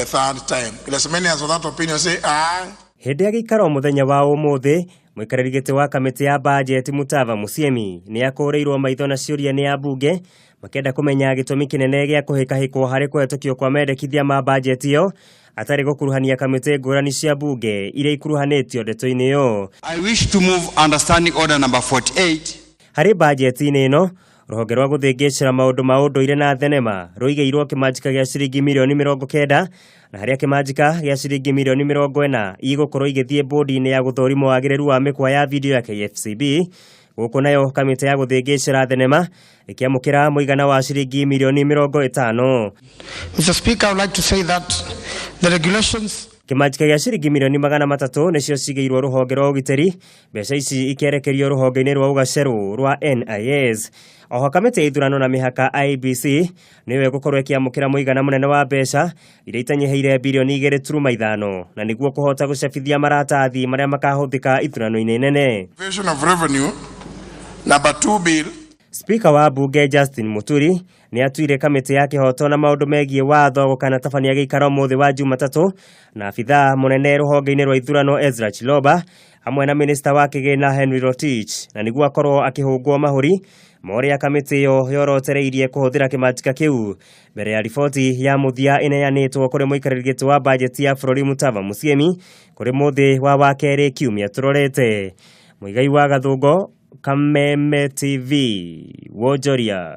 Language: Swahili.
a third time. As many as that opinion say aye. Hĩndĩ ya gĩikaro mũthenya wa ũmũthĩ, mũikarĩri gĩtĩ wa kamĩtĩ ya bajeti Mutava Musyimi nĩ akũrĩirwo maitho na ciũria nĩ ambunge makĩenda kũmenya gĩtũmi kĩnene gĩa kũhĩkahĩkwo harĩ kũhetũkio kwa mendekithia ma bajeti ĩyo atarĩ gũkuruhania kamĩtĩ ngũrani cia bunge iria ikuruhanĩtio ndeto-inĩ ĩyo. I wish to move understanding order number 48. Harĩ bajeti-inĩ ĩno, rũhonge rwa gũthĩngĩcĩra maũndũ ma ũndũire na thenema rũigĩirwo kĩmanjĩka gĩa ciringi mirioni 90 na harĩa kĩmanjĩka gĩa ciringi mirioni 40 igũkorwo igĩthiĩ bodi-inĩ ya gũthũrimwo wagĩrĩru wa mĩkwa ya video ya KFCB. Gũkũ nayo kamĩtĩ ya gũthĩngĩcĩra thenema ĩkĩamũkĩra mũigana wa ciringi mirioni 50. Mr. Speaker, I would like to say that the regulations kĩmanjĩka gĩa ciringi mirioni 300 nĩcio cigĩirwo rũhonge rwa ũgitĩri, mbeca ici ikerekerio rũhonge-inĩ rwa ũgacerũ rwa NIS. Oho kamĩtĩ ya ithurano na mĩhaka IEBC nĩyo ĩgũkorwo ĩkĩamũkĩra mũigana mũnene wa mbeca iria itanyiheire birioni 2.5 na nĩguo kũhota gũcabithia maratathi marĩa makahũthĩka ithurano-inĩ nene. of revenue number 2 bill. Speaker wa bunge Justin Muturi nĩ atuire kamĩtĩ ya kĩhoto na maũndũ megiĩ watho gũkana tabania gĩikaro mũthĩ wa Jumatatũ na abithaa mũnene rũhonge-inĩ rwa ithurano Ezra Chiloba hamwe na minista wa kĩgĩna Henry Rotich na nĩguo akorwo akĩhũngwo mahũri morĩa kamĩtĩ ĩyo yorotereirie kũhũthĩra kĩmanjĩka kĩu mbere ya riboti ya mũthia ĩneanĩtwo kũrĩ mũikarĩri gĩtĩ wa bajeti ya bũrũri Mutava Musyimi kũrĩ mũthĩ wa wakerĩ kiumia tũrorete. Mũigai wa Gathũngo, Kameme TV, Wonjoria.